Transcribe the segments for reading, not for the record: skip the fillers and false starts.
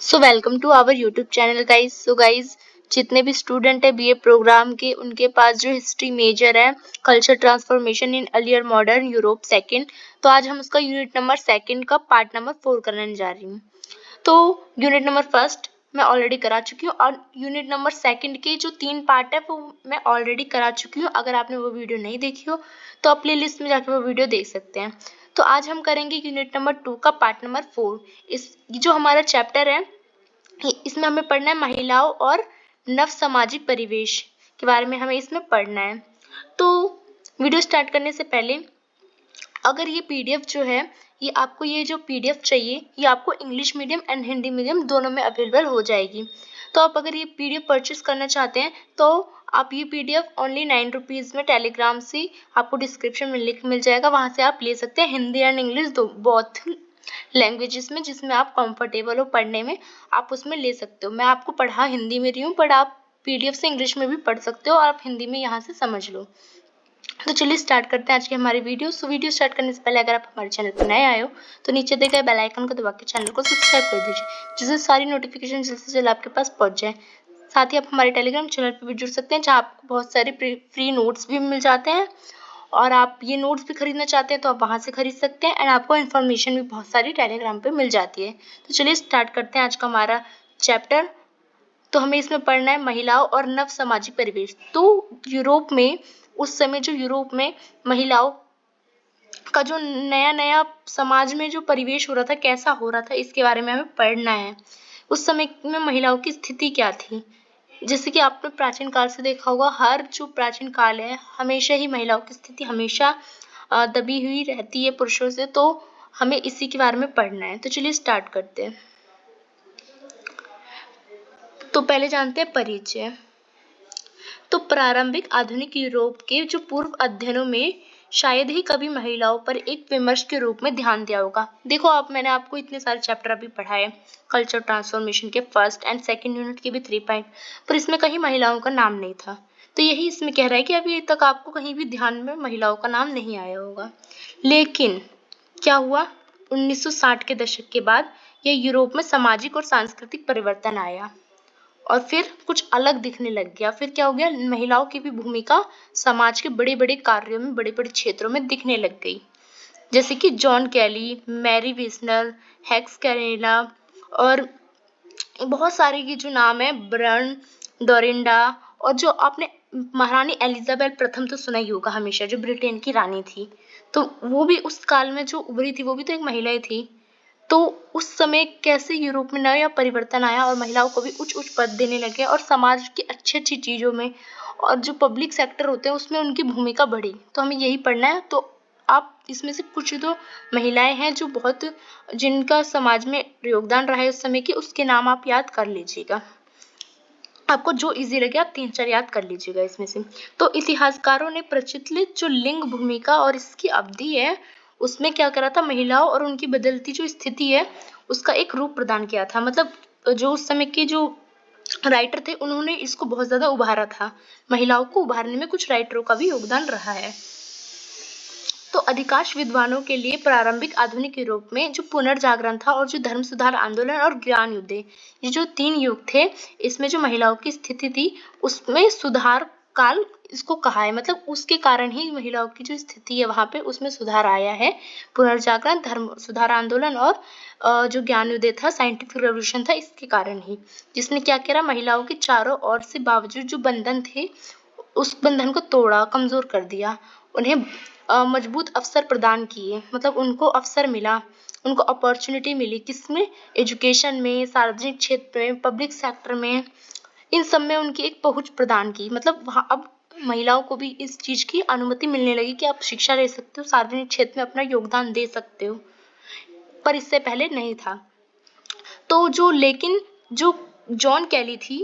So welcome to our YouTube channel guys. So guys, जितने भी student है BA programme के, उनके पास जो हिस्ट्री मेजर है culture transformation in earlier modern Europe second, तो आज हम उसका यूनिट नंबर सेकंड का पार्ट नंबर 4 करने जा रही हूँ। तो यूनिट नंबर फर्स्ट मैं ऑलरेडी करा चुकी हूँ और यूनिट नंबर सेकंड के जो 3 पार्ट है वो मैं ऑलरेडी करा चुकी हूँ। अगर आपने वो वीडियो नहीं देखी हो तो आप प्ले लिस्ट में जाकर वो वीडियो देख सकते हैं। तो आज हम करेंगे यूनिट नंबर 2 का पार्ट नंबर 4। इस जो हमारा चैप्टर है इसमें हमें पढ़ना है महिलाओं और नव सामाजिक परिवेश के बारे में हमें इसमें पढ़ना है। तो वीडियो स्टार्ट करने से पहले अगर ये पीडीएफ जो है ये आपको ये जो पीडीएफ चाहिए ये आपको English medium and Hindi medium दोनों में अवेलेबल हो जाएगी। तो आप अगर ये पीडीएफ परचेस करना चाहते हैं तो आप ये पीडीएफ ओनली 9 रुपीज़ में टेलीग्राम से आपको डिस्क्रिप्शन में लिंक मिल जाएगा, वहाँ से आप ले सकते हैं। हिंदी एंड इंग्लिश दो बोथ लैंग्वेजेस में जिसमें आप कंफर्टेबल हो पढ़ने में, आप उसमें ले सकते हो। मैं आपको पढ़ा हिंदी में रही हूँ, बट आप पीडीएफ से इंग्लिश में भी पढ़ सकते हो और आप हिंदी में यहाँ से समझ लो। तो चलिए स्टार्ट करते हैं आज की हमारी वीडियो। सो वीडियो स्टार्ट करने से पहले अगर आप हमारे चैनल पर नए आए हो तो नीचे दिए गए बेल आइकन को दबा के चैनल को सब्सक्राइब कर दीजिए, जिससे सारी नोटिफिकेशन जल्द से जल्द आपके पास पहुंच जाए। साथ ही आप हमारे टेलीग्राम चैनल पर भी जुड़ सकते हैं, जहाँ आपको बहुत सारे फ्री नोट्स भी मिल जाते हैं और आप ये नोट्स भी खरीदना चाहते हैं तो आप वहाँ से खरीद सकते हैं एंड आपको इन्फॉर्मेशन भी बहुत सारी टेलीग्राम पे मिल जाती है। तो चलिए स्टार्ट करते हैं आज का हमारा चैप्टर। तो हमें इसमें पढ़ना है महिलाओं और नव सामाजिक परिवेश। तो यूरोप में उस समय जो यूरोप में महिलाओं का जो नया नया समाज में जो परिवेश हो रहा था, कैसा हो रहा था, इसके बारे में हमें पढ़ना है। उस समय में महिलाओं की स्थिति क्या थी। जैसे कि आपने प्राचीन काल से देखा होगा, हर जो प्राचीन काल है हमेशा ही महिलाओं की स्थिति हमेशा दबी हुई रहती है पुरुषों से। तो हमें इसी के बारे में पढ़ना है। तो चलिए स्टार्ट करते हैं। तो पहले जानते हैं परिचय। तो प्रारंभिक आधुनिक यूरोप के जो पूर्व अध्ययनों में शायद ही कभी महिलाओं पर एक विमर्श के रूप में ध्यान दिया होगा। देखो आप, मैंने आपको इतने सारे चैप्टर अभी पढ़ाए कल्चर ट्रांसफॉर्मेशन के फर्स्ट एंड सेकंड यूनिट के भी 3 पॉइंट, पर इसमें कहीं महिलाओं का नाम नहीं था। तो यही इसमें कह रहा है कि अभी तक आपको कहीं भी ध्यान में महिलाओं का नाम नहीं आया होगा। लेकिन क्या हुआ, 1960 के दशक के बाद यह यूरोप में सामाजिक और सांस्कृतिक परिवर्तन आया और फिर कुछ अलग दिखने लग गया। फिर क्या हो गया, महिलाओं की भी भूमिका समाज के बड़े बड़े कार्यों में, बड़े बड़े क्षेत्रों में दिखने लग गई। जैसे कि जॉन कैली, मैरी विस्नर, हेक्स कैरेला और बहुत सारे ये जो नाम है, ब्रन, डोरिंडा, और जो आपने महारानी एलिजाबेथ प्रथम तो सुना ही होगा हमेशा, जो ब्रिटेन की रानी थी, तो वो भी उस काल में जो उभरी थी वो भी तो एक महिला ही थी। तो उस समय कैसे यूरोप में नया परिवर्तन आया और महिलाओं को भी उच्च उच्च पद देने लगे और समाज की अच्छी अच्छी चीजों में और जो पब्लिक सेक्टर होते हैं उसमें उनकी भूमिका बढ़ी। तो हमें यही पढ़ना है। तो आप इसमें से कुछ जो महिलाएं हैं जो बहुत जिनका समाज में योगदान रहा है उस समय की, उसके नाम आप याद कर लीजिएगा। आपको जो इजी लगे आप 3-4 याद कर लीजिएगा इसमें से। तो इतिहासकारों ने प्रचलित जो लिंग भूमिका और इसकी अवधि है उसमें क्या करा था, महिलाओं और उनकी बदलती जो स्थिति है उसका एक रूप प्रदान किया था। मतलब जो उस समय के जो राइटर थे उन्होंने इसको बहुत ज्यादा उभारा था। महिलाओं को उभारने में कुछ राइटरों का भी योगदान रहा है। तो अधिकांश विद्वानों के लिए प्रारंभिक आधुनिक यूरोप में जो पुनर्जागरण था और जो धर्म सुधार आंदोलन और ज्ञान युद्ध, ये जो 3 युग थे, इसमें जो महिलाओं की स्थिति थी उसमें सुधार काल इसको कहा है। मतलब उसके कारण ही महिलाओं की जो स्थिति है वहां पे उसमें सुधार आया है। पुनर्जागरण, धर्म सुधार आंदोलन और जो ज्ञान युद्ध था, साइंटिफिक रेवोल्यूशन था, इसके कारण ही, जिसने क्या करा, महिलाओं के चारों ओर से बावजूद जो बंधन थे उस बंधन को तोड़ा, कमजोर कर दिया, उन्हें मजबूत अवसर प्रदान किए। मतलब उनको अवसर मिला, उनको अपॉर्चुनिटी मिली, किसमें, एजुकेशन में, सार्वजनिक क्षेत्र में, पब्लिक सेक्टर में, इन सब में उनकी एक पहुंच प्रदान की। मतलब वहाँ अब महिलाओं को भी इस चीज की अनुमति मिलने लगी कि आप शिक्षा ले सकते हो, सार्वजनिक क्षेत्र में अपना योगदान दे सकते हो, पर इससे पहले नहीं था। तो लेकिन जो जॉन कैली थी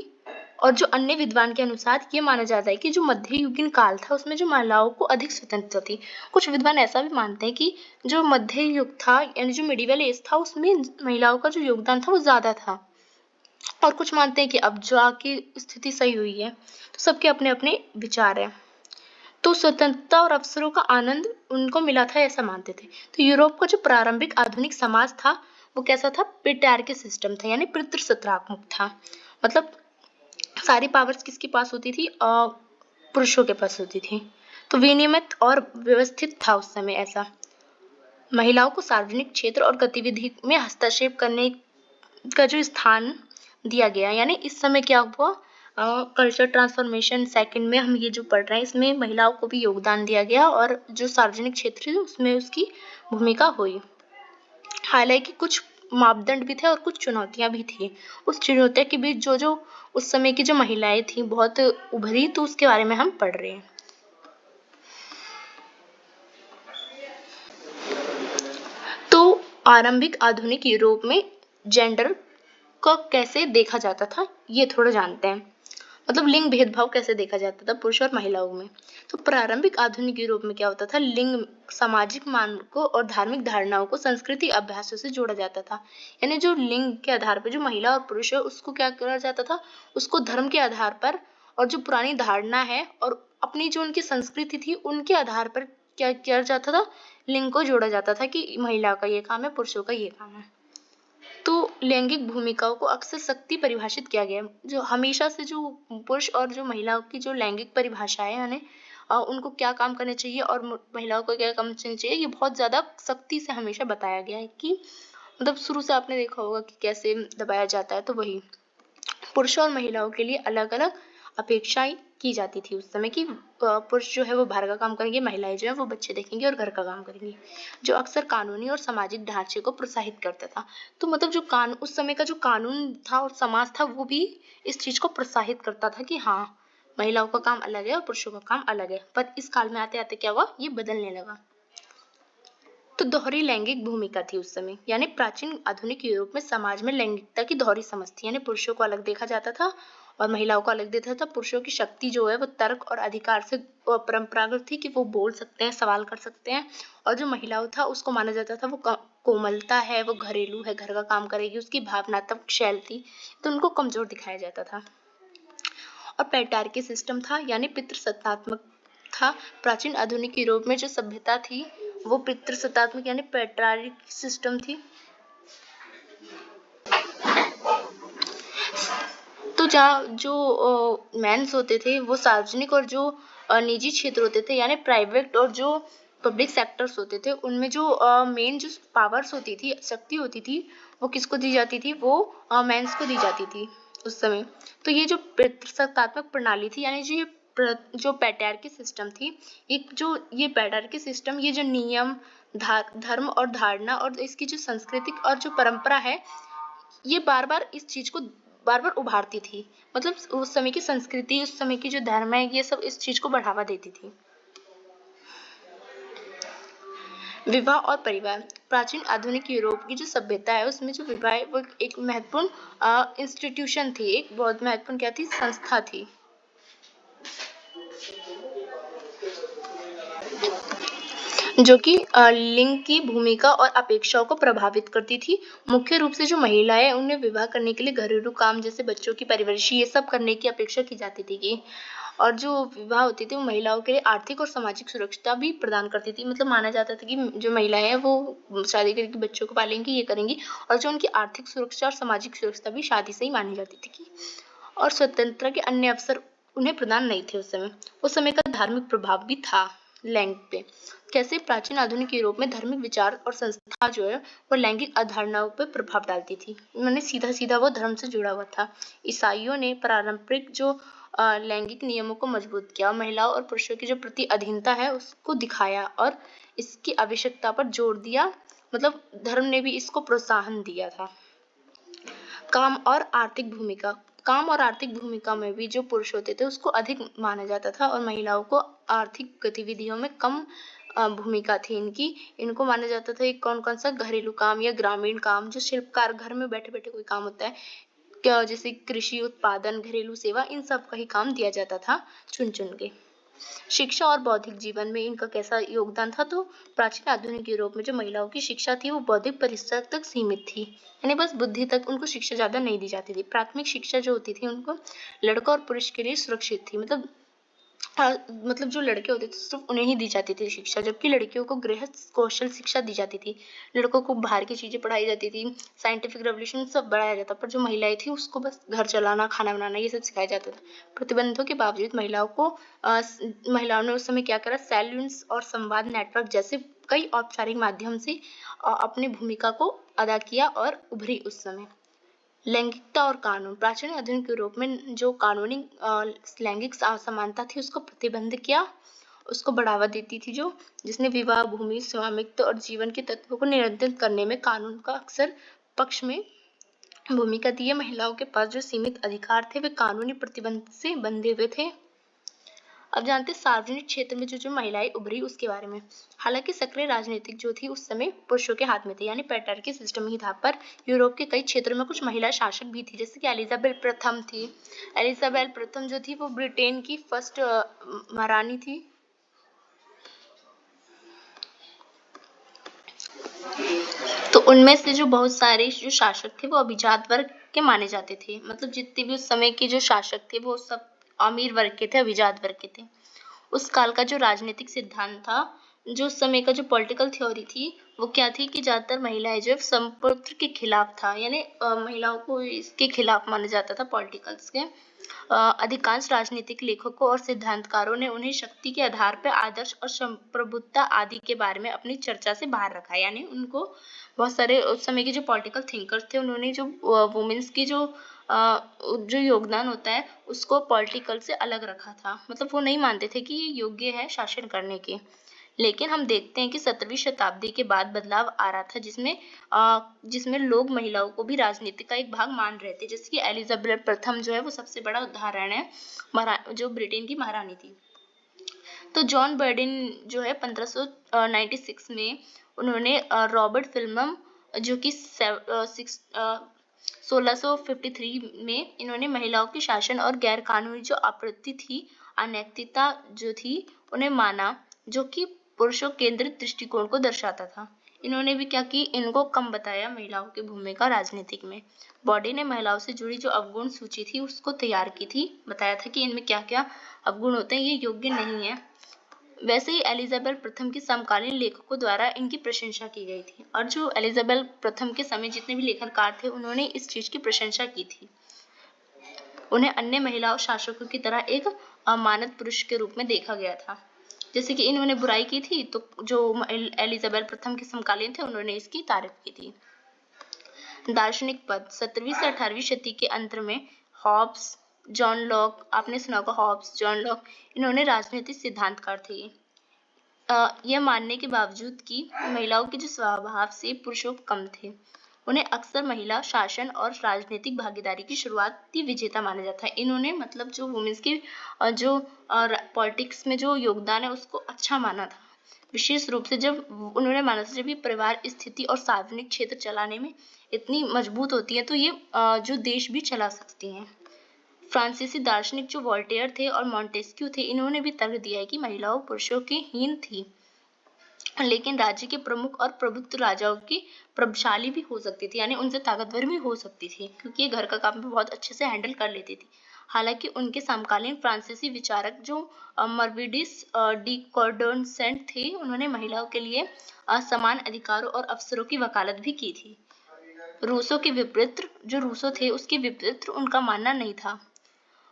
और जो अन्य विद्वान के अनुसार ये माना जाता है कि जो मध्ययुगीन काल था उसमें जो महिलाओं को अधिक स्वतंत्रता थी। कुछ विद्वान ऐसा भी मानते हैं कि जो मध्य युग था यानी जो मिडिवल एज था उसमें महिलाओं का जो योगदान था वो ज्यादा था, और कुछ मानते हैं कि अब जो आकी स्थिति सही हुई है। तो सबके अपने अपने विचार है। तो स्वतंत्रता और अवसरों का आनंद उनको मिला था ऐसा मानते थे। तो यूरोप का जो प्रारंभिक आधुनिक समाज था वो कैसा था, पेट्रियार्की सिस्टम था, यानी पितृसत्तात्मक था। मतलब सारी पावर्स किसके पास होती थी, पुरुषों के पास होती थी। तो विनियमित और व्यवस्थित था उस समय ऐसा। महिलाओं को सार्वजनिक क्षेत्र और गतिविधि में हस्तक्षेप करने का जो स्थान दिया गया, यानी इस समय क्या हुआ, कल्चर ट्रांसफॉर्मेशन सेकंड में हम ये जो पढ़ रहे हैं, इसमें महिलाओं को भी योगदान दिया गया और जो सार्वजनिक क्षेत्र है उसमें उसकी भूमिका हुई। हालांकि कुछ मापदंड भी थे और कुछ चुनौतियां भी थी। उस चुनौतियों के बीच जो जो उस समय की जो महिलाएं थी बहुत उभरी, तो उसके बारे में हम पढ़ रहे हैं। तो आरंभिक आधुनिक यूरोप में जेंडर को कैसे देखा जाता था, ये थोड़ा जानते हैं। मतलब लिंग भेदभाव कैसे देखा जाता था पुरुष और महिलाओं में। तो प्रारंभिक आधुनिक यूरोप में क्या होता था, लिंग सामाजिक मानकों और धार्मिक धारणाओं को संस्कृति अभ्यासों से जोड़ा जाता था। यानी जो लिंग के आधार पर जो महिला और पुरुष है उसको क्या करा जाता था, उसको धर्म के आधार पर और जो पुरानी धारणा है और अपनी जो उनकी संस्कृति थी उनके आधार पर क्या किया जाता था, लिंग को जोड़ा जाता था कि महिला का ये काम है, पुरुषों का ये काम है। तो लैंगिक भूमिकाओं को अक्सर सख्ती परिभाषित किया गया है। जो हमेशा से जो पुरुष और जो महिलाओं की जो लैंगिक परिभाषाएं है, यानी उनको क्या काम करने चाहिए और महिलाओं को क्या काम करना चाहिए, ये बहुत ज्यादा सख्ती से हमेशा बताया गया है कि मतलब शुरू से आपने देखा होगा कि कैसे दबाया जाता है। तो वही पुरुषों और महिलाओं के लिए अलग अलग अपेक्षाएं की जाती थी उस समय की। पुरुष जो है वो बाहर का काम करेंगे, महिलाएं जो है वो बच्चे देखेंगे और घर का काम करेंगी, जो अक्सर कानूनी और सामाजिक ढांचे को प्रोत्साहित करता था। तो मतलब जो कानून उस समय का जो कानून था और समाज था वो भी इस चीज को प्रोत्साहित करता था कि हाँ महिलाओं का काम अलग है और पुरुषों का काम अलग है। पर इस काल में आते आते क्या हुआ, ये बदलने लगा। तो दोहरी लैंगिक भूमिका थी उस समय, यानी प्राचीन आधुनिक यूरोप में समाज में लैंगिकता की दोहरी समझ थी, यानी पुरुषों को अलग देखा जाता था और महिलाओं को अलग देखा था। पुरुषों की शक्ति जो है वो तर्क और अधिकार से परंपरागत थी कि वो बोल सकते हैं, सवाल कर सकते हैं, और जो महिलाओं था उसको माना जाता था वो कोमलता है, वो घरेलू है, घर का काम करेगी, उसकी भावनात्मक शैल थी, तो उनको कमजोर दिखाया जाता था। और पैट्रियार्की सिस्टम था, यानी पितृसत्तात्मक था। प्राचीन आधुनिक यूरोप में जो सभ्यता थी वो पितृसत्तात्मक यानी पैट्रियार्की सिस्टम थी। तो जहाँ जो मेंस होते थे वो सार्वजनिक और जो निजी क्षेत्र होते थे, यानी प्राइवेट और जो पब्लिक सेक्टर्स होते थे, उनमें जो मेन जो पावर्स होती थी, शक्ति होती थी, वो किसको दी जाती थी, वो मेंस को दी जाती थी उस समय। तो ये जो पितृसत्तात्मक प्रणाली थी, यानी जो पैट्रियार्की सिस्टम थी, ये पैट्रियार्की सिस्टम, ये जो नियम धर्म और धारणा और इसकी जो सांस्कृतिक और जो परंपरा है, ये बार बार इस चीज को बार बार उभारती थी। मतलब उस समय की संस्कृति, उस समय की जो धर्म है, ये सब इस चीज को बढ़ावा देती थी। विवाह और परिवार। प्राचीन आधुनिक यूरोप की जो सभ्यता है उसमें जो विवाह वो एक महत्वपूर्ण इंस्टीट्यूशन थी, एक बहुत महत्वपूर्ण क्या थी, संस्था थी। जो कि लिंग की भूमिका और अपेक्षाओं को प्रभावित करती थी। मुख्य रूप से जो महिलाएं, उन्हें विवाह करने के लिए घरेलू काम जैसे बच्चों की परवरिश ये सब करने की अपेक्षा की जाती थी कि, और जो विवाह होती थी वो महिलाओं के लिए आर्थिक और सामाजिक सुरक्षा भी प्रदान करती थी। मतलब माना जाता था कि जो महिलाएं हैं वो शादी करके बच्चों को पालेंगी, ये करेंगी, और जो उनकी आर्थिक सुरक्षा और सामाजिक सुरक्षा भी शादी से ही मानी जाती थी कि, और स्वतंत्रता के अन्य अवसर उन्हें प्रदान नहीं थे उस समय। उस समय का धार्मिक प्रभाव भी था लैंगिक पे। कैसे प्राचीन आधुनिक यूरोप में धार्मिक विचार और संस्था जो है वो लैंगिक अवधारणाओं पर प्रभाव डालती थी। उन्होंने सीधा सीधा वो धर्म से जुड़ा हुआ था। ईसाइयों ने पारंपरिक जो लैंगिक नियमों को मजबूत किया, महिलाओं और पुरुषों की जो प्रति अधीनता है उसको दिखाया और इसकी आवश्यकता पर जोर दिया। मतलब धर्म ने भी इसको प्रोत्साहन दिया था। काम और आर्थिक भूमिका। काम और आर्थिक भूमिका में भी जो पुरुष होते थे उसको अधिक माना जाता था और महिलाओं को आर्थिक गतिविधियों में कम भूमिका थी इनकी। इनको माना जाता था कौन कौन सा घरेलू काम या ग्रामीण काम, जो शिल्पकार, घर में बैठे बैठे कोई काम होता है क्या, जैसे कृषि उत्पादन, घरेलू सेवा, इन सब का ही काम दिया जाता था चुन चुन के। शिक्षा और बौद्धिक जीवन में इनका कैसा योगदान था, तो प्राचीन आधुनिक यूरोप में जो महिलाओं की शिक्षा थी वो बौद्धिक परिसर तक सीमित थी, यानी बस बुद्धि तक, उनको शिक्षा ज्यादा नहीं दी जाती थी। प्राथमिक शिक्षा जो होती थी उनको लड़का और पुरुष के लिए सुरक्षित थी। मतलब मतलब जो लड़के होते थे सिर्फ उन्हें ही दी जाती थी शिक्षा, जबकि लड़कियों को गृहस्थ कौशल शिक्षा दी जाती थी। लड़कों को बाहर की चीजें पढ़ाई जाती थी, साइंटिफिक रेवोल्यूशन सब बढ़ाया जाता, पर जो महिलाएं थी उसको बस घर चलाना, खाना बनाना ये सब सिखाया जाता था। प्रतिबंधों के बावजूद महिलाओं ने उस समय क्या करा, सैलून्स और संवाद नेटवर्क जैसे कई औपचारिक माध्यम से अपनी भूमिका को अदा किया और उभरी। उस समय लैंगिकता और कानून, प्राचीन आधुनिक यूरोप में जो कानूनी लैंगिक असमानता थी उसको प्रतिबंध किया, उसको बढ़ावा देती थी, जो जिसने विवाह, भूमि स्वामित्व और जीवन के तत्वों को नियंत्रित करने में कानून का अक्सर पक्ष में भूमिका दी है। महिलाओं के पास जो सीमित अधिकार थे वे कानूनी प्रतिबंध से बंधे हुए थे। अब जानते हैं सार्वजनिक क्षेत्र में जो महिलाएं उभरी उसके बारे में। हालांकि सक्रिय राजनीतिक जो थी उस समय पुरुषों के हाथ में थी, यानी पैट्रियार्की सिस्टम ही था, पर यूरोप के कई क्षेत्रों में कुछ महिला शासक भी थी, जैसे कि एलिजाबेथ प्रथम थी। एलिजाबेथ प्रथम जो थी वो ब्रिटेन की फर्स्ट महारानी थी। तो उनमें से जो बहुत सारे जो शासक थे वो अभिजात वर्ग के माने जाते थे, मतलब जितने भी उस समय के जो शासक थे वो सब अमीर वर्ग के थे, अभिजात वर्ग के थे। उस काल का जो राजनीतिक सिद्धांत था, जो उस समय का जो पॉलिटिकल थ्योरी थी, वो क्या थी कि ज्यादातर महिलाएं जो संप्रभुत्व के खिलाफ था, यानी महिलाओं को इसके खिलाफ माना जाता था पॉलिटिकल्स के। अधिकांश राजनीतिक लेखकों और सिद्धांतकारों ने उन्हें शक्ति के आधार पर आदर्श और संप्रभुता आदि के बारे में अपनी चर्चा से बाहर रखा, यानी उनको बहुत सारे उस समय के जो पॉलिटिकल थिंकर्स थे उन्होंने जो वुमेन्स की जो योगदान होता है उसको पॉलिटिकल से अलग रखा था, मतलब वो नहीं मानते थे कि ये योग्य है शासन करने के। लेकिन हम देखते हैं कि 17वीं शताब्दी के बाद बदलाव आ रहा था, जिसमें लोग महिलाओं को भी राजनीति का एक भाग मान रहे थे, जैसे कि एलिजाबेथ प्रथम जो है वो सबसे बड़ा उदाहरण है, जो ब्रिटेन की महारानी थी। तो जॉन बर्डिन जो है 1596 में उन्होंने रॉबर्ट फिल्मम जो कि 1653 में इन्होंने महिलाओं के शासन और गैर कानूनी जो आपत्ति थी, अनैतिकता जो थी उन्हें माना, जो कि पुरुषों केंद्रित दृष्टिकोण को दर्शाता था। इन्होंने भी क्या की, इनको कम बताया महिलाओं की भूमिका राजनीतिक में। बॉडी ने महिलाओं से जुड़ी जो अवगुण सूची थी उसको तैयार की थी, बताया था कि इनमें क्या क्या अवगुण होते हैं, ये योग्य नहीं है। वैसे ही एलिजाबेथ प्रथम के समकालीन लेखकों द्वारा इनकी प्रशंसा की गई थी, और जो एलिजाबेथ प्रथम के समय जितने भी लेखनकार थे उन्होंने इस चीज की प्रशंसा की थी। उन्हें अन्य महिलाओं शासकों की तरह एक अमानत पुरुष के रूप में देखा गया था। जैसे कि इन्होंने बुराई की थी तो जो एलिजाबेथ प्रथम के समकालीन थे उन्होंने इसकी तारीफ की थी। दार्शनिक पद 17वीं से 18वीं शताब्दी के अंत में हॉब्स, जॉन लॉक, आपने सुना होगा हॉब्स, जॉन लॉक, इन्होंने राजनीतिक सिद्धांतकार थे। यह मानने के बावजूद कि महिलाओं के जो स्वभाव से पुरुषों कम थे, उन्हें अक्सर महिला शासन और राजनीतिक भागीदारी की शुरुआती विजेता माना जाता है। इन्होंने मतलब जो वुमेन्स की जो पॉलिटिक्स में जो योगदान है उसको अच्छा माना था, विशेष रूप से जब उन्होंने माना था जब ये परिवार स्थिति और सार्वजनिक क्षेत्र चलाने में इतनी मजबूत होती है तो ये जो देश भी चला सकती हैं। फ्रांसीसी दार्शनिक जो वोल्टेयर थे और मॉन्टेस्क्यू थे, इन्होंने भी तर्क दिया है कि महिलाओं पुरुषों के हीन थी, लेकिन राज्य के प्रमुख और प्रभुत्व राजाओं की प्रभावशाली भी हो सकती थी, यानी उनसे ताकतवर भी हो सकती थी, क्योंकि ये घर का काम भी बहुत अच्छे से हैंडल कर लेती थी। हालांकि उनके समकालीन फ्रांसीसी विचारक जो मर्विडिस डी कॉर्डोनसेंट थे, उन्होंने महिलाओं के लिए समान अधिकारों और अवसरों की वकालत भी की थी। रूसों के विपरीत जो रूसो थे उसके विपरीत उनका मानना नहीं था,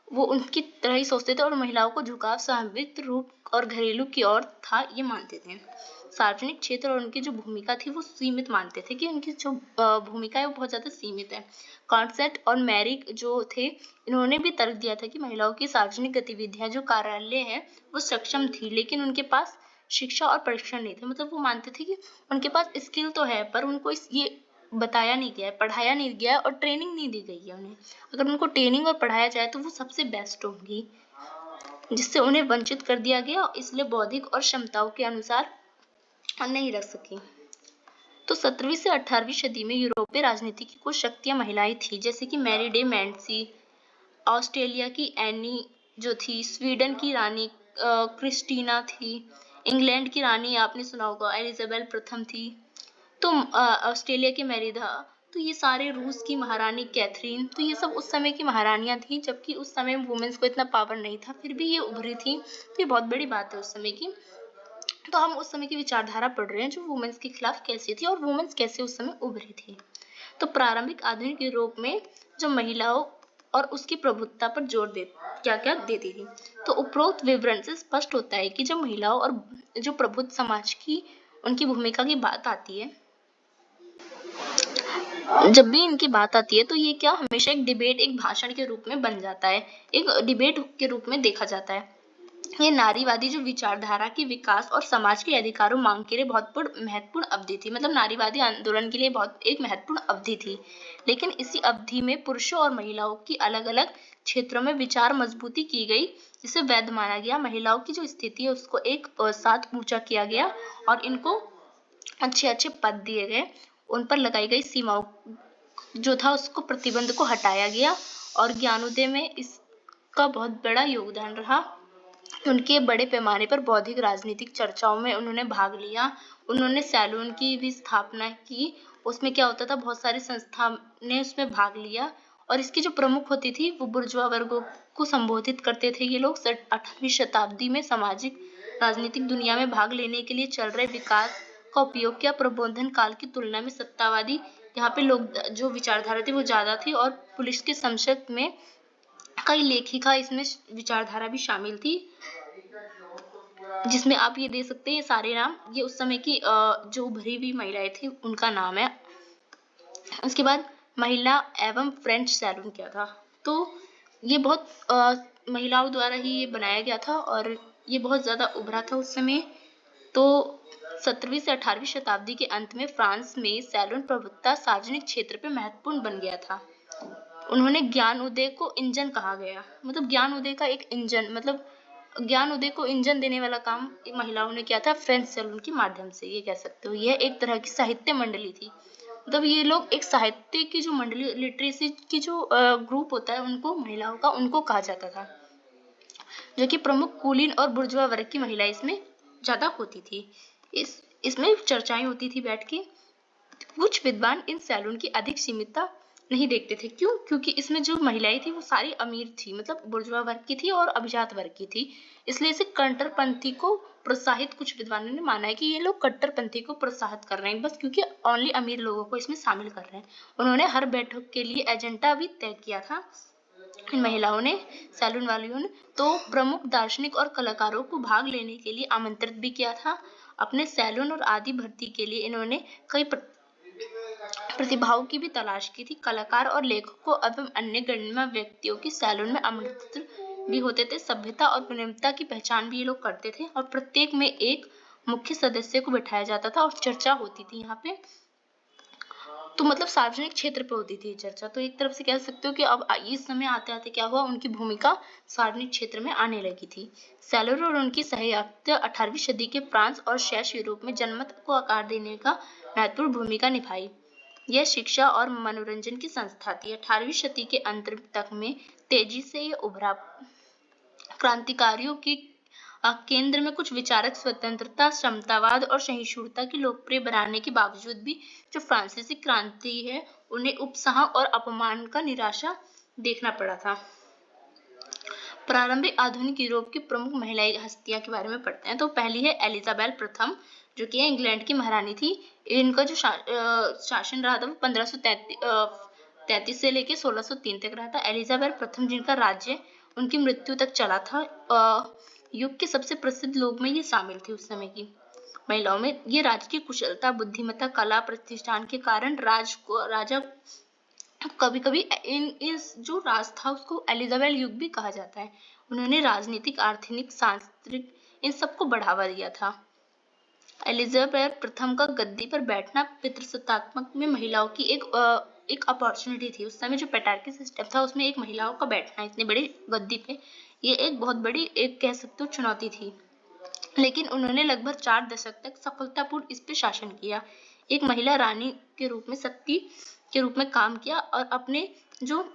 वो उनकी तरह ही सोचते थे और महिलाओं को झुकाव सामूहिक रूप और घरेलू की ओर था ये मानते थे। सार्वजनिक क्षेत्र और उनकी जो भूमिका थी वो सीमित मानते थे कि उनकी जो भूमिका है वो बहुत ज्यादा सीमित है। कॉन्सेट और मैरिक जो थे, इन्होंने भी तर्क दिया था कि महिलाओं की सार्वजनिक गतिविधियां जो कार्यालय है वो सक्षम थी, लेकिन उनके पास शिक्षा और प्रशिक्षण नहीं थे। मतलब वो मानते थे कि उनके पास स्किल तो है पर उनको ये बताया नहीं गया है, पढ़ाया नहीं गया है और ट्रेनिंग नहीं दी गई है उन्हें। अगर उनको ट्रेनिंग और पढ़ाया जाए तो वो सबसे बेस्ट होंगी, जिससे उन्हें वंचित कर दिया गया, इसलिए बौद्धिक और क्षमताओं के अनुसार नहीं रख सकी। तो 17वीं से 18वीं सदी में यूरोपीय राजनीति की कुछ शक्तियां महिलाएं थी, जैसे कि मैरी डे मेडिसी, ऑस्ट्रेलिया की एनी जो थी, स्वीडन की रानी क्रिस्टीना थी, इंग्लैंड की रानी आपने सुना होगा एलिजाबेथ प्रथम थी, तो ऑस्ट्रेलिया की मेरिदा। तो ये सारे रूस की महारानी कैथरीन, तो ये सब उस समय की महारानियां थी, जबकि उस समय वुमेन्स को इतना पावर नहीं था, फिर भी ये उभरी थी। तो ये बहुत बड़ी बात है उस समय की। तो हम उस समय की विचारधारा पढ़ रहे हैं जो वुमेन्स के खिलाफ कैसी थी और वुमेन्स कैसे उस समय उभरी थी। तो प्रारंभिक आधुनिक यूरोप में जो महिलाओं और उसकी प्रभुत्ता पर जोर दे क्या क्या देती थी। तो उपरोक्त विवरण से स्पष्ट होता है कि जब महिलाओं और जो प्रबुद्ध समाज की उनकी भूमिका की बात आती है, जब भी इनकी बात आती है तो ये क्या हमेशा एक डिबेट, एक भाषण के रूप में बन जाता है, एक डिबेट के रूप में देखा जाता है। ये नारीवादी जो विचारधारा की विकास और समाज के अधिकारों मांग के लिए बहुत महत्वपूर्ण अवधि थी। मतलब नारीवादी आंदोलन के लिए बहुत एक महत्वपूर्ण अवधि थी। लेकिन इसी अवधि में पुरुषों और महिलाओं की अलग अलग क्षेत्रों में विचार मजबूती की गई, जिसे वैध माना गया। महिलाओं की जो स्थिति है उसको एक साथ ऊंचा किया गया और इनको अच्छे अच्छे पद दिए गए। उन पर लगाई गई सीमाओं जो था उसको प्रतिबंध को हटाया गया और ज्ञानोदय में इसका बहुत बड़ा योगदान रहा। उनके बड़े पैमाने पर बौद्धिक राजनीतिक चर्चाओं में उन्होंने भाग लिया। उन्होंने सैलून की भी स्थापना की। उसमें क्या होता था, बहुत सारी संस्था ने उसमें भाग लिया और इसकी जो प्रमुख होती थी वो बुर्जुआ वर्गों को संबोधित करते थे। ये लोग 18वीं शताब्दी में सामाजिक राजनीतिक दुनिया में भाग लेने के लिए चल रहे विकास का उपयोग किया। प्रबोधन काल की तुलना में सत्तावादी यहाँ पे लोग जो विचारधारा थी वो ज्यादा थी और पुलिस के संसद में कई लेखिका इसमें विचारधारा भी शामिल थी, जिसमें आप ये दे सकते हैं सारे नाम, ये उस समय की जो उभरी हुई महिलाएं थी उनका नाम है। उसके बाद महिला एवं फ्रेंच सैलून क्या था, तो ये बहुत महिलाओं द्वारा ही ये बनाया गया था और ये बहुत ज्यादा उभरा था उस समय। तो 17वीं से 18वीं शताब्दी के अंत में फ्रांस में सैलून प्रभुत्व सार्वजनिक क्षेत्र पर महत्वपूर्ण बन गया था। उन्होंने ज्ञान उदय को इंजन कहा गया, मतलब ज्ञान उदय का एक इंजन, मतलब ज्ञान उदय को इंजन देने वाला काम महिलाओं ने किया था फ्रेंच सैलून के माध्यम से, ये कह सकते हो। यह एक तरह की साहित्य मंडली थी, मतलब ये लोग एक साहित्य की जो मंडली, लिटरेसी की जो ग्रुप होता है उनको, महिलाओं का, उनको कहा जाता था, जो कि प्रमुख कुलीन और बुर्जुआ वर्ग की महिलाएं इसमें ज्यादा होती थी। इसमें चर्चाएं होती थी बैठ के। कुछ विद्वान इन सैलून की अधिक सीमितता नहीं देखते थे। क्यों? क्योंकि इसमें जो महिलाएं थी वो सारी अमीर थी, मतलब बुर्जुआ वर्ग की थी और अभिजात वर्ग की थी, इसलिए इसे कट्टरपंथी को प्रोत्साहित, कुछ विद्वानों ने माना है कि ये लोग कट्टरपंथी को प्रोत्साहित कर रहे हैं बस क्योंकि ओनली अमीर लोगों को इसमें शामिल कर रहे हैं। उन्होंने हर बैठक के लिए एजेंडा भी तय किया था इन महिलाओं ने, सैलून वालियों ने। तो प्रमुख दार्शनिक और कलाकारों को भाग लेने के लिए आमंत्रित भी किया था। अपने सैलून और आदि भर्ती के लिए इन्होंने कई प्रतिभाओं की भी तलाश की थी। कलाकार और लेखकों एवं अन्य गणमान्य व्यक्तियों की सैलून में आमंत्रित भी होते थे। सभ्यता और विनम्रता की पहचान भी ये लोग करते थे और प्रत्येक में एक मुख्य सदस्य को बिठाया जाता था और चर्चा होती थी यहाँ पे। तो मतलब सार्वजनिक क्षेत्र पे होती थी चर्चा। तो एक तरफ से कह सकते हो कि अब इस समय आते आते क्या हुआ, उनकी भूमिका सार्वजनिक क्षेत्र में आने लगी थी। सैलून और उनकी सहयात्रियां 18वीं सदी के फ्रांस और शेष यूरोप में जनमत को आकार देने का महत्वपूर्ण भूमिका निभाई। यह शिक्षा और मनोरंजन की संस्था थी। 18वीं सदी के अंत तक में तेजी से यह उभरा। क्रांतिकारियों की केंद्र में कुछ विचारक स्वतंत्रता, समतावाद और सहिष्णुता की लोकप्रिय बनाने के बावजूद भी जो फ्रांसीसी क्रांति है उन्हें उपसाह और अपमान का निराशा देखना पड़ा था। प्रारंभिक आधुनिक यूरोप की प्रमुख महिला हस्तियां के बारे में पढ़ते हैं। तो पहली है एलिजाबेथ प्रथम, जो कि इंग्लैंड की महारानी थी। इनका जो शासन रहा था वो 1533 से लेके 1603 तक रहा था। एलिजाबेथ प्रथम जिनका राज्य उनकी मृत्यु तक चला था, युग के सबसे प्रसिद्ध लोग में ये शामिल थी उस समय की महिलाओं में। ये राज्य की कुशलता, बुद्धिमत्ता, कला, प्रतिष्ठान के कारण राजा कभी कभी इस जो राज था उसको एलिजाबेथ युग भी कहा जाता है। उन्होंने राजनीतिक, आर्थिक, सांस्कृतिक इन सबको बढ़ावा दिया था। एलिजाबेथ प्रथम का गद्दी पर बैठना पितृसत्तात्मक में महिलाओं की एक अपॉर्चुनिटी थी। उस समय जो पेटार्की सिस्टम था उसमें एक महिलाओं का बैठना इतनी बड़ी गद्दी पे, ये एक बहुत बड़ी, एक कह सकते हो, चुनौती थी। लेकिन उन्होंने लगभग 4 दशक तक सफलतापूर्ण इस पे शासन किया। एक महिला रानी के रूप में, शक्ति के रूप में काम किया और अपने जो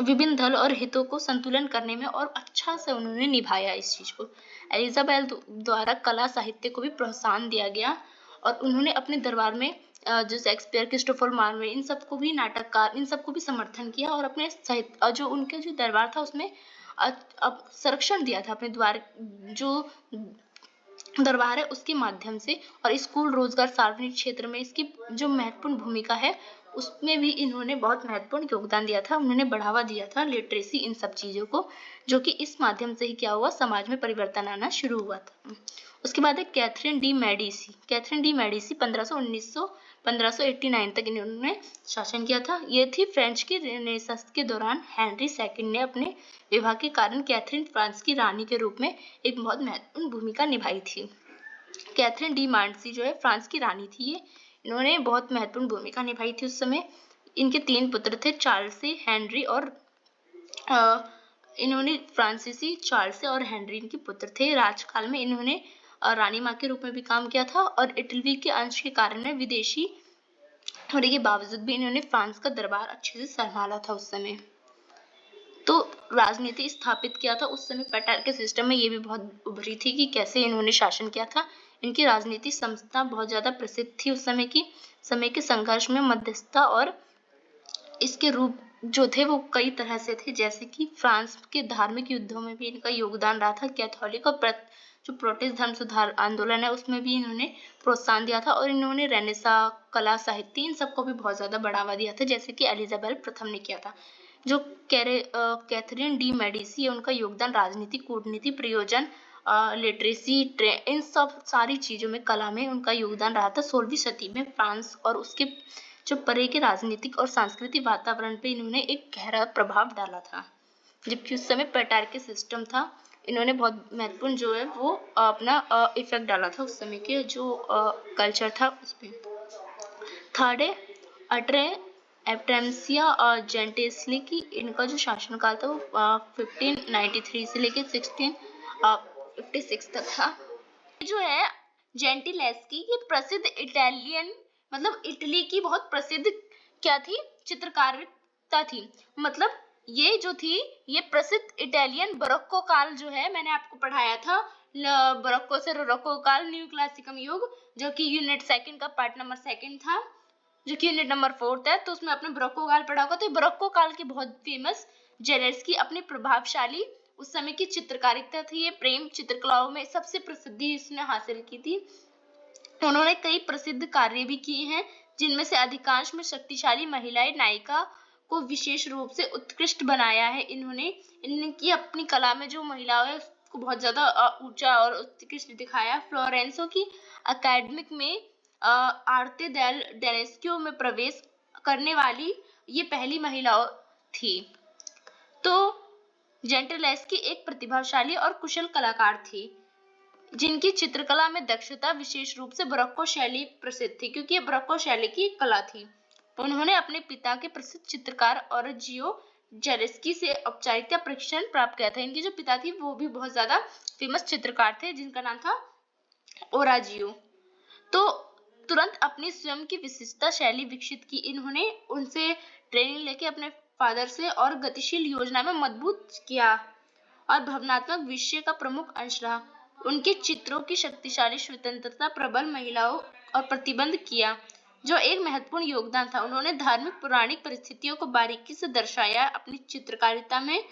विभिन्न दल और हितों को संतुलन करने में और अच्छा से उन्होंने निभाया इस चीज को। एलिजाबेथ द्वारा कला साहित्य को भी प्रोत्साहन दिया गया और उन्होंने अपने दरबार में जो शेक्सपियर, क्रिस्टोफर मार्लोवे, इन सबको भी नाटककार, इन सबको भी समर्थन किया और अपने साहित्य जो उनके जो दरबार था उसमें अब संरक्षण दिया था अपने द्वार जो दरबार है उसके माध्यम से। और स्कूल, रोजगार, सार्वजनिक क्षेत्र में इसकी जो महत्वपूर्ण भूमिका है उसमें भी इन्होंने बहुत महत्वपूर्ण योगदान दिया था। उन्होंने बढ़ावा दिया था लिटरेसी, इन सब चीजों को, जो कि इस माध्यम से ही क्या हुआ, समाज में परिवर्तन आना शुरू हुआ था। उसके बाद है Catherine de Medici. Catherine de Medici 1589 तक इन्होंने शासन किया था। ये थी फ्रेंच की रेनेसांस के दौरान हेनरी सेकंड ने अपने विवाह के कारण कैथरीन फ्रांस की रानी के रूप में एक बहुत महत्वपूर्ण भूमिका निभाई थी। कैथरीन डी मेडिसी जो है फ्रांस की रानी थी। ये इन्होंने बहुत महत्वपूर्ण भूमिका निभाई थी उस समय। इनके 3 पुत्र थे, चार्ल्स, हेनरी और इन्होंने फ्रांसीसी चार्ल्स और हेनरी इनके पुत्र थे। राजकाल में इन्होंने रानी माँ के रूप में भी काम किया था और इटली के अंश के कारण में विदेशी होने के बावजूद भी इन्होंने फ्रांस का दरबार अच्छे से संभाला था उस समय। तो राजनीति स्थापित किया था उस समय। पेटार के सिस्टम में ये भी बहुत उभरी थी कि कैसे इन्होंने शासन किया था। इनकी राजनीति संस्था बहुत ज्यादा प्रसिद्ध थी उस समय की। समय के संघर्ष में मध्यस्थता और इसके रूप जो थे वो कई तरह से थे, जैसे कि फ्रांस के धार्मिक युद्धों में भी इनका योगदान रहा था। कैथोलिक और जो प्रोटेस्टेंट धर्म सुधार आंदोलन है उसमें भी इन्होंने प्रोत्साहन दिया था और इन्होंने रेनेसा, कला, साहित्य, इन सबको भी बहुत ज्यादा बढ़ावा दिया था, जैसे कि एलिजाबेथ प्रथम ने किया था। जो कैथरीन डी मेडिसी है उनका योगदान राजनीति, कूटनीति, प्रयोजन, लिटरेसी, इन सब सारी चीजों में, कला में उनका योगदान रहा था। 16वीं सदी में फ्रांस और उसके जो परे के राजनीतिक और सांस्कृतिक वातावरण पे इन्होंने एक गहरा प्रभाव डाला था। जबकि उस समय पेटार के सिस्टम था, इन्होंने बहुत महत्वपूर्ण जो है वो अपना इफेक्ट डाला था उस समय के जो कल्चर था उस पे। थर्ड है अट्रे एप्टेम्सिया और जेंटेसली की। इनका जो शासनकाल था वो 1593 से लेकर 1656 तक था। जो है जेंटिलेस्की, ये प्रसिद्ध इटालियन, मतलब इटली की बहुत प्रसिद्ध क्या थी, चित्रकारिता थी। मतलब ये जो थी ये प्रसिद्ध इटालियन बरोक्को काल जो है, मैंने आपको पढ़ाया था बरोक्को से रोकोको काल, न्यू क्लासिकम युग, जो कि यूनिट सेकंड का पार्ट नंबर 2 था, जो कि यूनिट नंबर 4 है। तो उसमें आपने बरोक्को काल पढ़ा होगा। तो बरोक्को काल की बहुत फेमस जेलेस्की अपनी प्रभावशाली उस समय की चित्रकारिता थी। ये प्रेम चित्रकलाओं में सबसे प्रसिद्धि इसने हासिल की थी। उन्होंने कई प्रसिद्ध कार्य भी किए हैं, जिनमें से अधिकांश में शक्तिशाली महिलाएं नायिका को विशेष रूप से उत्कृष्ट बनाया है। इनकी अपनी कला में जो महिलाएं है उसको बहुत ज्यादा ऊंचा और उत्कृष्ट दिखाया। फ्लोरेंसो की अकेडमिक में आर्ते डेल डेनेस्क्यो में प्रवेश करने वाली ये पहली महिला थी। तो जेंटिलेस्की एक प्रतिभाशाली और कुशल कलाकार थी, जिनकी चित्रकला में दक्षता विशेष रूप से बरोक्को शैली प्रसिद्ध थी, क्योंकि ये बरोक्को शैली की कला थी। उन्होंने अपने पिता के प्रसिद्ध चित्रकार ओराजियो जेलेस्की से औपचारिकता प्रशिक्षण प्राप्त किया था। इनके जो पिता थी वो भी बहुत ज्यादा फेमस चित्रकार थे, जिनका नाम था ओराजियो। तो तुरंत अपनी स्वयं की विशिष्ट शैली विकसित की इन्होंने। उनसे ट्रेनिंग लेके अपने फादर से और गतिशील योजना में मजबूत किया और भावनात्मक विषय का प्रमुख अंश रहा। उनके चित्रों की शक्तिशाली स्वतंत्रता, प्रबल महिलाओं और प्रतिबंध किया, जो एक महत्वपूर्ण योगदान था। उन्होंने धार्मिक पौराणिक परिस्थितियों को बारीकी से दर्शाया अपनी चित्रकारिता में,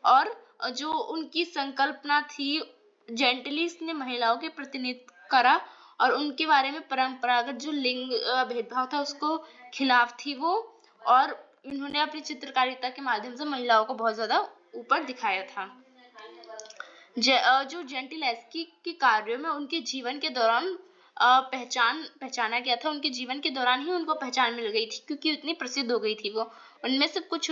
और जो उनकी संकल्पना थी, जेंटिलिस ने महिलाओं के प्रतिनिधित्व करा और उनके बारे में परंपरागत जो लिंग भेदभाव था उसको खिलाफ थी वो, और इन्होंने अपनी चित्रकारिता के माध्यम से महिलाओं को बहुत ज्यादा ऊपर दिखाया था। जो जेंटिलेस्की के कार्यों में उनके जीवन के दौरान पहचाना गया था। उनके जीवन के दौरान ही उनको पहचान मिल गई थी, क्योंकि इतनी प्रसिद्ध हो गई थी वो। उनमें से कुछ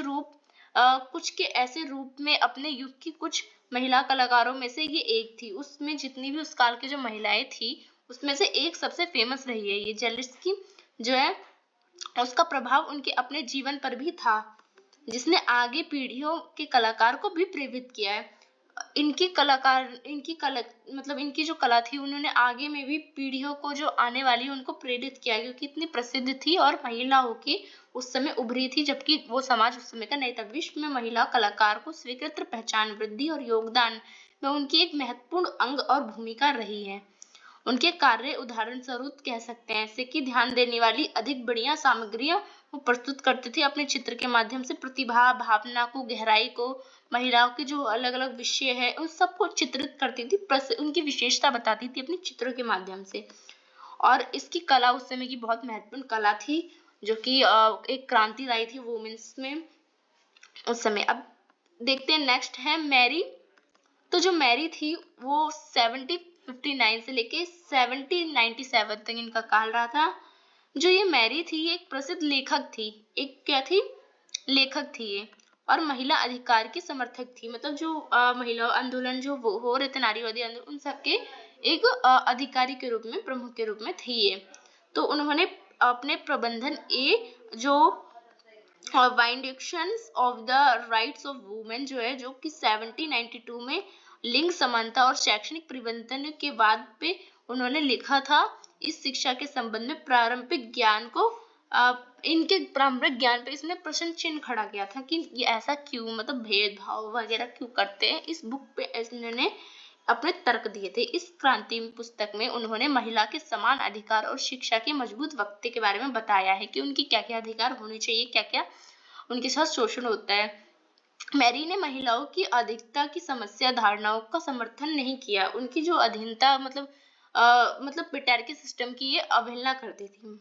के ऐसे रूप में अपने युग की कुछ महिला कलाकारों में से ये एक थी। उसमें जितनी भी उस काल की जो महिलाएं थी उसमें से एक सबसे फेमस रही है ये जेलेस्की जो है। उसका प्रभाव उनके अपने जीवन पर भी था, जिसने आगे पीढ़ियों के कलाकार को भी प्रेरित किया है। इनकी जो कला थी उन्होंने आगे में भी पीढ़ियों को जो आने वाली उनको प्रेरित किया, क्योंकि इतनी प्रसिद्ध थी और महिला होके उस समय उभरी थी, जबकि वो समाज उस समय का नहीं था। विश्व में महिला कलाकार को स्वीकृत पहचान, वृद्धि और योगदान में उनकी एक महत्वपूर्ण अंग और भूमिका रही है। उनके कार्य उदाहरण स्वरूप कह सकते हैं, ऐसे कि ध्यान देने वाली अधिक बढ़िया सामग्रियां वो प्रस्तुत करती थी अपने चित्र के माध्यम से। प्रतिभा, भावना को, गहराई को, महिलाओं के जो अलग अलग विषय है उन सबको चित्रित करती थी, उनकी विशेषता बताती थी अपने चित्रों के माध्यम से। और इसकी कला उस समय की बहुत महत्वपूर्ण कला थी, जो कि एक क्रांति लाई थी वुमेन्स में उस समय। अब देखते हैं नेक्स्ट है मैरी। तो जो मैरी थी वो 1759 से लेके 1797 तक इनका काल रहा था। जो ये मैरी थी ये एक प्रसिद्ध लेखक थी। एक क्या थी? लेखक थी ये, और महिला अधिकार की समर्थक थी। मतलब जो महिला आंदोलन जो वो हो रहे थे, नारीवादी आंदोलन, उन सबके एक अधिकारी के रूप में, प्रमुख के रूप में थी ये। तो उन्होंने अपने प्रबंधन जो vindications of the rights of women जो है, जो कि 1792 में लिंग समानता और शैक्षणिक परिवर्तन के बाद पे उन्होंने लिखा था। इस शिक्षा के संबंध में प्रारंभिक ज्ञान को इनके प्रारंभिक ज्ञान पे इसने प्रश्न चिन्ह खड़ा किया था कि ये ऐसा क्यों, मतलब भेदभाव वगैरह क्यों करते हैं। इस बुक पे इन्होंने अपने तर्क दिए थे। इस क्रांति पुस्तक में उन्होंने महिला के समान अधिकार और शिक्षा के मजबूत वक्तव्य के बारे में बताया है कि उनकी क्या क्या अधिकार होने चाहिए, क्या क्या उनके साथ शोषण होता है। मैरी ने महिलाओं की अधिकता की समस्या धारणाओं का समर्थन नहीं किया। उनकी जो अधीनता मतलब पिटारकी सिस्टम की ये अवहेलना करती थी,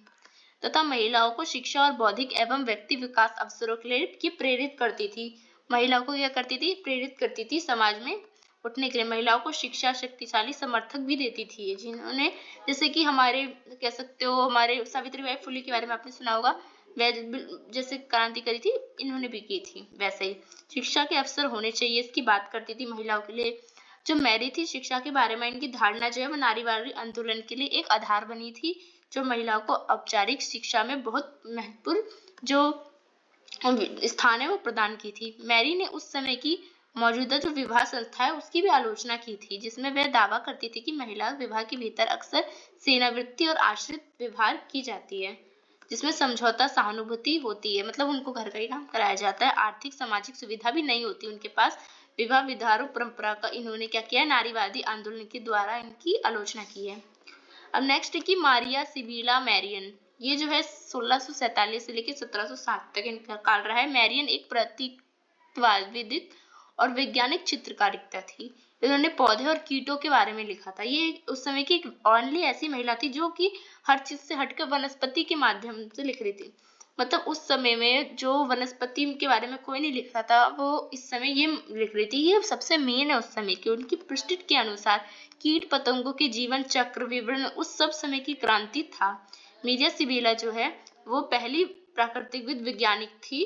तथा महिलाओं को शिक्षा और बौद्धिक एवं व्यक्ति विकास अवसरों के लिए प्रेरित करती थी। महिलाओं को क्या करती थी? प्रेरित करती थी समाज में उठने के लिए। महिलाओं को शिक्षा, शक्तिशाली समर्थक भी देती थी, जिन्होंने, जैसे कि हमारे कह सकते हो, हमारे सावित्रीबाई फुले के बारे में आपने सुना होगा, जैसे क्रांति करी थी, इन्होंने भी की थी। वैसे ही शिक्षा के अवसर होने चाहिए, इसकी बात करती थी महिलाओं के लिए। जो मैरी थी, शिक्षा के बारे में इनकी धारणा जो है वो नारीवादी आंदोलन के लिए एक आधार बनी थी, जो महिलाओं को औपचारिक शिक्षा में बहुत महत्वपूर्ण जो स्थान है वो प्रदान की थी। मैरी ने उस समय की मौजूदा जो विवाह संस्था है उसकी भी आलोचना की थी, जिसमें वह दावा करती थी कि महिला विवाह के भीतर अक्सर सेनावृत्ति और आश्रित व्यवहार की जाती है, जिसमें समझौता सहानुभूति होती है। मतलब उनको घर का ही काम कराया जाता है, आर्थिक सामाजिक सुविधा भी नहीं होती उनके पास। विवाह विधारू परंपरा का इन्होंने क्या किया? नारीवादी आंदोलन के द्वारा इनकी आलोचना की है। अब नेक्स्ट है कि मारिया सिबिला मैरियन। ये जो है 1647 से लेकर 1707 तक इनका काल रहा है। मैरियन एक प्रतीकवादी और वैज्ञानिक चित्रकारिता थी। इन्होंने पौधे और कीटों के बारे में लिखा था। ये उस समय की ओनली ऐसी महिला थी जो कि हर चीज से हटकर वनस्पति के माध्यम से लिख रही थी। मतलब उस समय में जो वनस्पति के बारे में कोई नहीं लिख रहा था, वो इस समय ये लिख रही थी। ये सबसे मेन है उस समय की। उनकी पृष्ठ के अनुसार कीट पतंगों के जीवन चक्र विवरण उस सब समय की क्रांति था। मीडिया सिबिला जो है वो पहली प्राकृतिकविद वैज्ञानिक थी,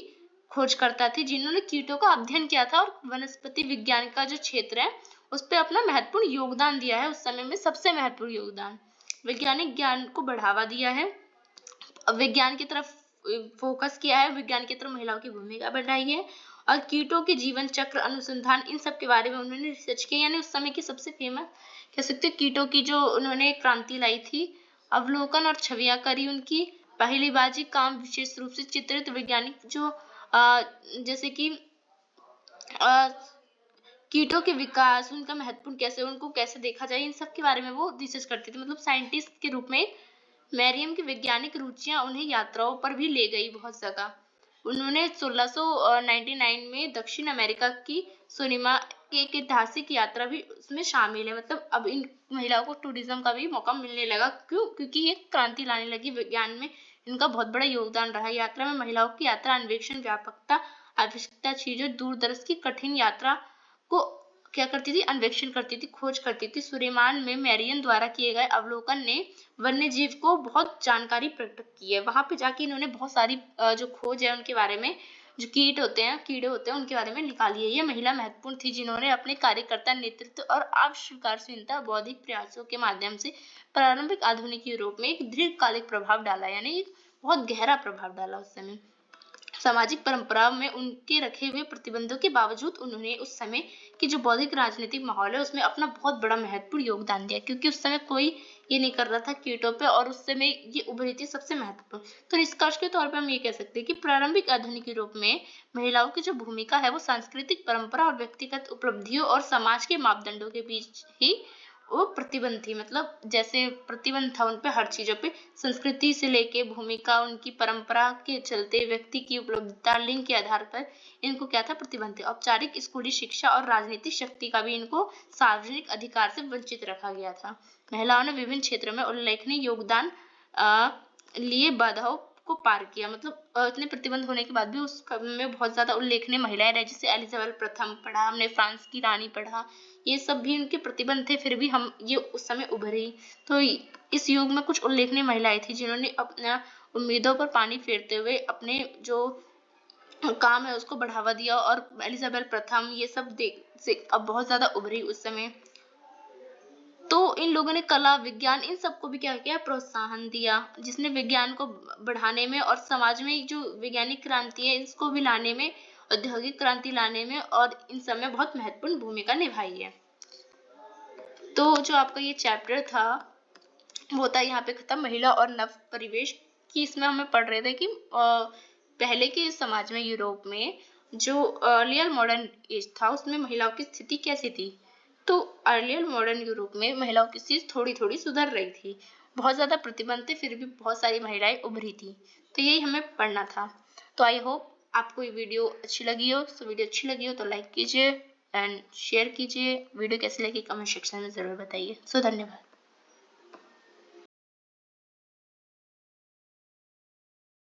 खोजकर्ता थी, जिन्होंने कीटों का अध्ययन किया था और वनस्पति विज्ञान का जो क्षेत्र है उस पर अपना महत्वपूर्ण योगदान दिया है। उस समय में सबसे महत्वपूर्ण योगदान, वैज्ञानिक ज्ञान को बढ़ावा दिया है, विज्ञान की तरफ फोकस किया है, विज्ञान की तरफ महिलाओं की भूमिका बढ़ाई है, और कीटों के जीवन चक्र अनुसंधान इन सब के बारे में उन्होंने रिसर्च किया। यानी उस समय की सबसे फेमस कह सकते हैं कीटों की जो उन्होंने क्रांति लाई थी। अवलोकन और छवियां करी उनकी पहलीबाजी काम, विशेष रूप से चित्रित वैज्ञानिक जो जैसे कि कीटों के विकास, उनका महत्वपूर्ण कैसे, उनको कैसे देखा जाए, इन सब के बारे में वो रिसर्च करती थी। मतलब साइंटिस्ट के रूप में मैरियम की वैज्ञानिक रुचियां उन्हें यात्राओं पर भी ले गई बहुत जगह। उन्होंने 1699 में दक्षिण अमेरिका की सुनिमा की एक ऐतिहासिक यात्रा भी उसमें शामिल है। मतलब अब इन महिलाओं को टूरिज्म का भी मौका मिलने लगा। क्यों? क्योंकि ये क्रांति लाने लगी विज्ञान में, इनका बहुत बड़ा योगदान रहा। यात्रा में महिलाओं की यात्रा अन्वेषण, व्यापकता, आवश्यकता चीजों, दूर दराज की कठिन यात्रा को क्या करती थी? अन्वेषण करती थी, खोज करती थी। सुलेमान में मैरियन द्वारा किए गए अवलोकन ने वन्य जीव को बहुत जानकारी प्रकट की है। वहां पे जाके इन्होंने बहुत सारी जो खोज है उनके बारे में, जो कीट होते हैं, कीड़े होते हैं, उनके बारे में निकाली है। ये महिला महत्वपूर्ण थी जिन्होंने अपने कार्यकर्ता नेतृत्व और अस्वीकारशीलता बौद्धिक प्रयासों के माध्यम से प्रारंभिक आधुनिक यूरोप में एक दीर्घकालिक प्रभाव डाला, यानी एक बहुत गहरा प्रभाव डाला। उस समय सामाजिक परंपराओं में उनके रखे हुए प्रतिबंधों के बावजूद उन्होंने उस समय की जो बौद्धिक राजनीतिक माहौल है उसमें अपना बहुत बड़ा महत्वपूर्ण योगदान दिया, क्योंकि उस समय कोई ये नहीं कर रहा था कीटों पे, और उस समय ये उभरी थी सबसे महत्वपूर्ण। तो निष्कर्ष के तौर पर हम ये कह सकते हैं कि प्रारंभिक आधुनिक यूरोप में महिलाओं की जो भूमिका है वो सांस्कृतिक परंपरा और व्यक्तिगत उपलब्धियों और समाज के मापदंडों के बीच ही वो प्रतिबंध थी, मतलब जैसे प्रतिबंध था उन पे हर चीजों पे, संस्कृति से लेके भूमिका, उनकी परंपरा के चलते, व्यक्ति की उपलब्धता, लिंग के आधार पर इनको क्या था, प्रतिबंध थे। औपचारिक स्कूली शिक्षा और राजनीतिक शक्ति का भी इनको सार्वजनिक अधिकार से वंचित रखा गया था। महिलाओं ने विभिन्न क्षेत्रों में उल्लेखनीय योगदान लिए बाधाओं को पार किया, मतलब इतने प्रतिबंध होने के बाद भी उस में बहुत ज्यादा उल्लेखनीय महिलाएं रही, जैसे एलिजाबेथ प्रथम पढ़ा हमने, फ्रांस की रानी पढ़ा, ये सब भी उनके प्रतिबंध थे, फिर भी हम ये उस समय उभरी। तो इस युग में कुछ उल्लेखनीय महिलाएं थी जिन्होंने अपना उम्मीदों पर पानी फेरते हुए अपने जो काम है उसको बढ़ावा दिया, और एलिजाबेथ प्रथम ये सब अब बहुत ज्यादा उभरी उस समय। तो इन लोगों ने कला, विज्ञान, इन सबको भी क्या किया, प्रोत्साहन दिया, जिसने विज्ञान को बढ़ाने में और समाज में जो वैज्ञानिक क्रांति है इसको भी लाने में, औद्योगिक क्रांति लाने में, और इन सब में बहुत महत्वपूर्ण भूमिका निभाई है। तो जो आपका ये चैप्टर था वो था यहाँ पे खत्म, महिला और नव परिवेश की। इसमें हमें पढ़ रहे थे कि पहले के समाज में, यूरोप में जो अर्लियर मॉडर्न एज था उसमें महिलाओं की स्थिति कैसी थी। तो अर्लियर मॉडर्न यूरोप में महिलाओं की स्थिति थोड़ी थोड़ी सुधर रही थी, बहुत ज्यादा प्रतिबंध थे, फिर भी बहुत सारी महिलाएं उभरी थी। तो यही हमें पढ़ना था। तो आई होप आपको ये वीडियो अच्छी लगी हो। तो वीडियो अच्छी लगी हो तो लाइक कीजिए एंड शेयर कीजिए। वीडियो कैसी लगी कमेंट सेक्शन में जरूर बताइए। धन्यवाद।